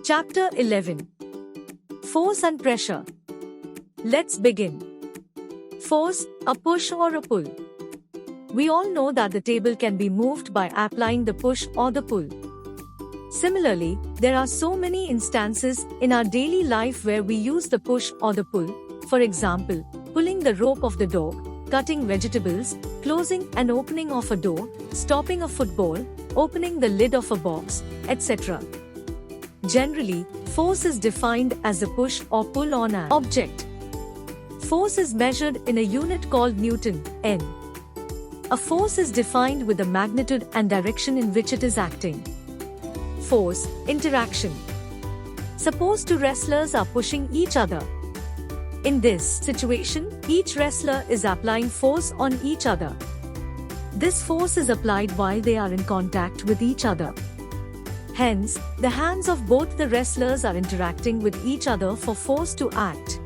Chapter 11. Force and Pressure. Let's begin. Force, a push or a pull. We all know that the table can be moved by applying the push or the pull. Similarly, there are so many instances in our daily life where we use the push or the pull. For example, pulling the rope of the door, cutting vegetables, closing and opening of a door, stopping a football, opening the lid of a box, etc. Generally, force is defined as the push or pull on an object. Force is measured in a unit called Newton, N. A force is defined with the magnitude and direction in which it is acting. Force, interaction. Suppose two wrestlers are pushing each other. In this situation, each wrestler is applying force on each other. This force is applied while they are in contact with each other. Hence, the hands of both the wrestlers are interacting with each other for force to act.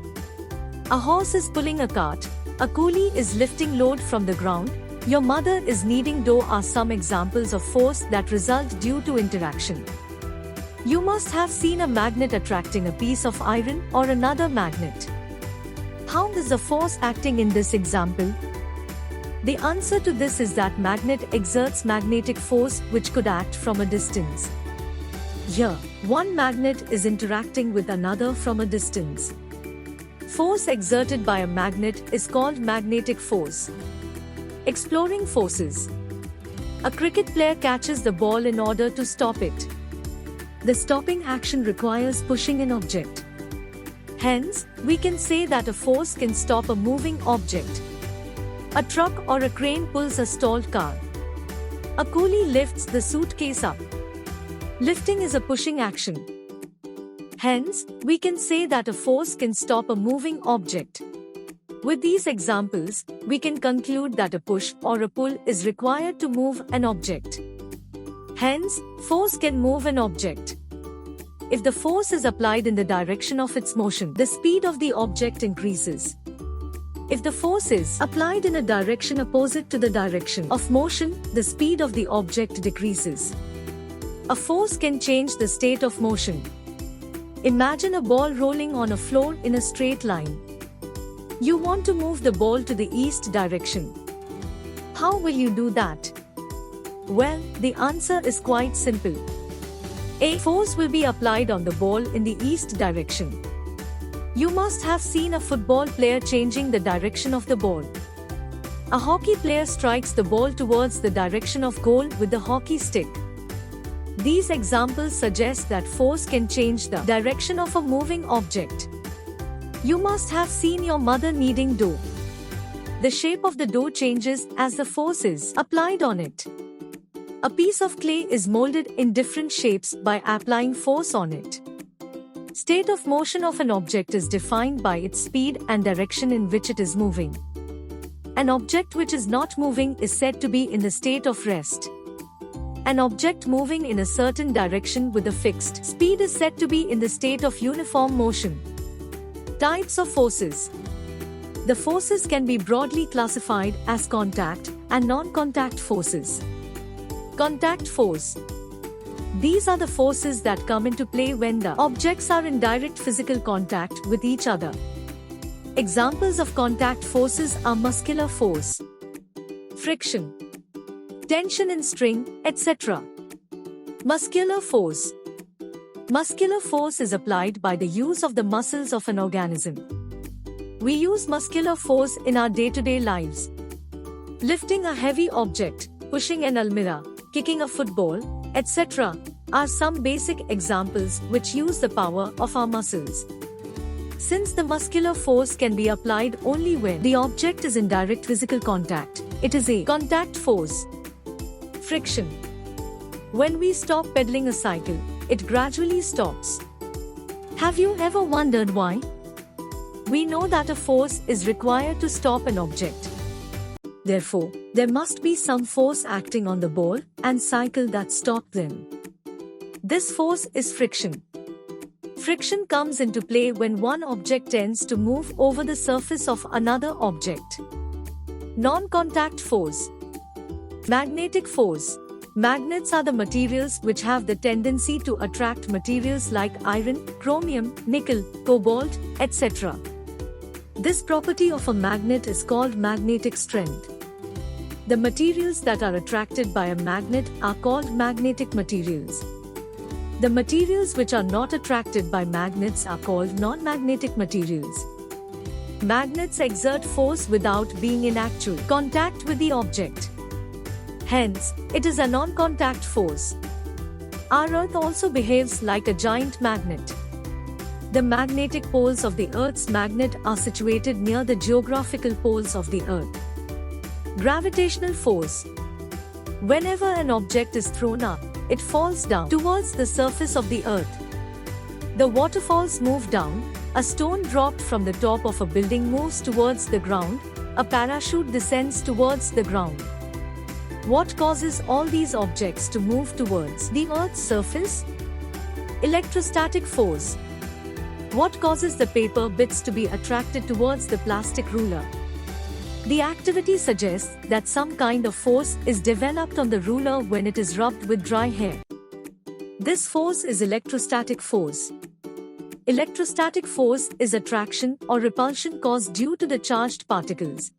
A horse is pulling a cart, a coolie is lifting load from the ground, your mother is kneading dough are some examples of force that result due to interaction. You must have seen a magnet attracting a piece of iron or another magnet. How is the force acting in this example? The answer to this is that magnet exerts magnetic force which could act from a distance. Here, one magnet is interacting with another from a distance. Force exerted by a magnet is called magnetic force. Exploring forces. A cricket player catches the ball in order to stop it. The stopping action requires pushing an object. Hence, we can say that a force can stop a moving object. A truck or a crane pulls a stalled car. A coolie lifts the suitcase up. Lifting is a pushing action. Hence, we can say that a force can stop a moving object. With these examples, we can conclude that a push or a pull is required to move an object. Hence, force can move an object. If the force is applied in the direction of its motion, the speed of the object increases. If the force is applied in a direction opposite to the direction of motion, the speed of the object decreases. A force can change the state of motion. Imagine a ball rolling on a floor in a straight line. You want to move the ball to the east direction. How will you do that? Well, the answer is quite simple. A force will be applied on the ball in the east direction. You must have seen a football player changing the direction of the ball. A hockey player strikes the ball towards the direction of goal with the hockey stick. These examples suggest that force can change the direction of a moving object. You must have seen your mother kneading dough. The shape of the dough changes as the force is applied on it. A piece of clay is molded in different shapes by applying force on it. State of motion of an object is defined by its speed and direction in which it is moving. An object which is not moving is said to be in the state of rest. An object moving in a certain direction with a fixed speed is said to be in the state of uniform motion. Types of forces. The forces can be broadly classified as contact and non-contact forces. Contact force. These are the forces that come into play when the objects are in direct physical contact with each other. Examples of contact forces are muscular force, friction, tension in string, etc. Muscular force. Muscular force is applied by the use of the muscles of an organism. We use muscular force in our day-to-day lives. Lifting a heavy object, pushing an almirah, kicking a football, etc. are some basic examples which use the power of our muscles. Since the muscular force can be applied only when the object is in direct physical contact, it is a contact force. Friction. When we stop pedaling a cycle, it gradually stops. Have you ever wondered why? We know that a force is required to stop an object. Therefore, there must be some force acting on the ball and cycle that stop them. This force is friction. Friction comes into play when one object tends to move over the surface of another object. Non-contact force. Magnetic force. Magnets are the materials which have the tendency to attract materials like iron, chromium, nickel, cobalt, etc. This property of a magnet is called magnetic strength. The materials that are attracted by a magnet are called magnetic materials. The materials which are not attracted by magnets are called non-magnetic materials. Magnets exert force without being in actual contact with the object. Hence, it is a non-contact force. Our Earth also behaves like a giant magnet. The magnetic poles of the Earth's magnet are situated near the geographical poles of the Earth. Gravitational force. Whenever an object is thrown up, it falls down towards the surface of the Earth. The waterfalls move down, a stone dropped from the top of a building moves towards the ground, a parachute descends towards the ground. What causes all these objects to move towards the Earth's surface? Electrostatic force. What causes the paper bits to be attracted towards the plastic ruler? The activity suggests that some kind of force is developed on the ruler when it is rubbed with dry hair. This force is electrostatic force. Electrostatic force is attraction or repulsion caused due to the charged particles.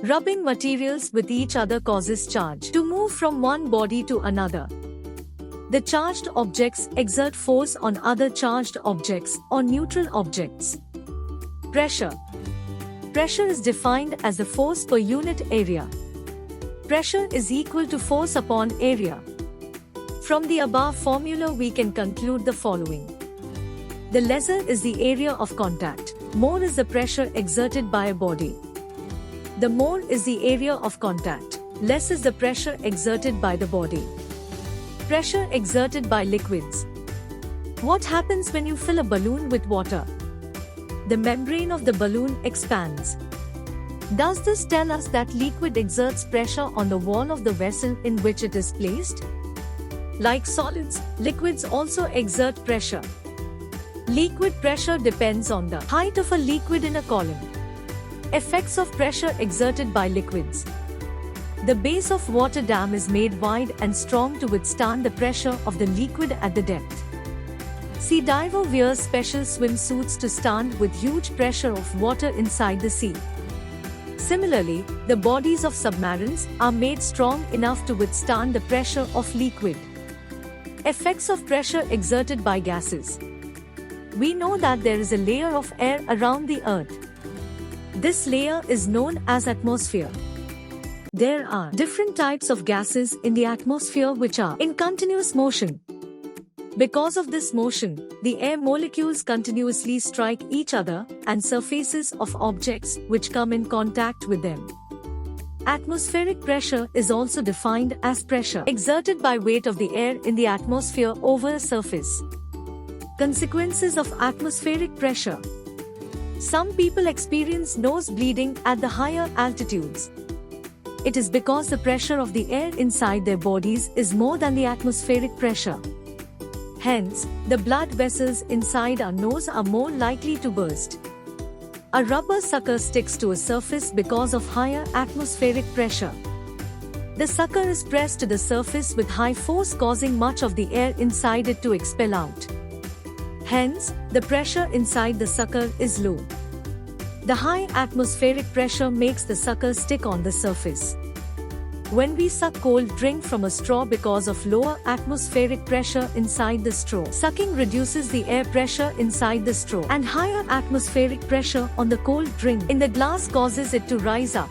Rubbing materials with each other causes charge to move from one body to another. The charged objects exert force on other charged objects or neutral objects. Pressure. Pressure is defined as the force per unit area. Pressure is equal to force upon area. From the above formula we can conclude the following. The lesser is the area of contact, more is the pressure exerted by a body. The more is the area of contact, less is the pressure exerted by the body. Pressure exerted by liquids. What happens when you fill a balloon with water? The membrane of the balloon expands. Does this tell us that liquid exerts pressure on the wall of the vessel in which it is placed? Like solids, liquids also exert pressure. Liquid pressure depends on the height of a liquid in a column. Effects of pressure exerted by liquids. The base of water dam is made wide and strong to withstand the pressure of the liquid at the depth. Sea diver wears special swimsuits to stand with huge pressure of water inside the sea. Similarly, the bodies of submarines are made strong enough to withstand the pressure of liquid. Effects of pressure exerted by gases. We know that there is a layer of air around the Earth. This layer is known as atmosphere. There are different types of gases in the atmosphere which are in continuous motion. Because of this motion, the air molecules continuously strike each other and surfaces of objects which come in contact with them. Atmospheric pressure is also defined as pressure exerted by weight of the air in the atmosphere over a surface. Consequences of atmospheric pressure. Some people experience nose bleeding at the higher altitudes. It is because the pressure of the air inside their bodies is more than the atmospheric pressure. Hence, the blood vessels inside our nose are more likely to burst. A rubber sucker sticks to a surface because of higher atmospheric pressure. The sucker is pressed to the surface with high force, causing much of the air inside it to expel out. Hence, the pressure inside the sucker is low. The high atmospheric pressure makes the sucker stick on the surface. When we suck cold drink from a straw because of lower atmospheric pressure inside the straw, sucking reduces the air pressure inside the straw, and higher atmospheric pressure on the cold drink in the glass causes it to rise up.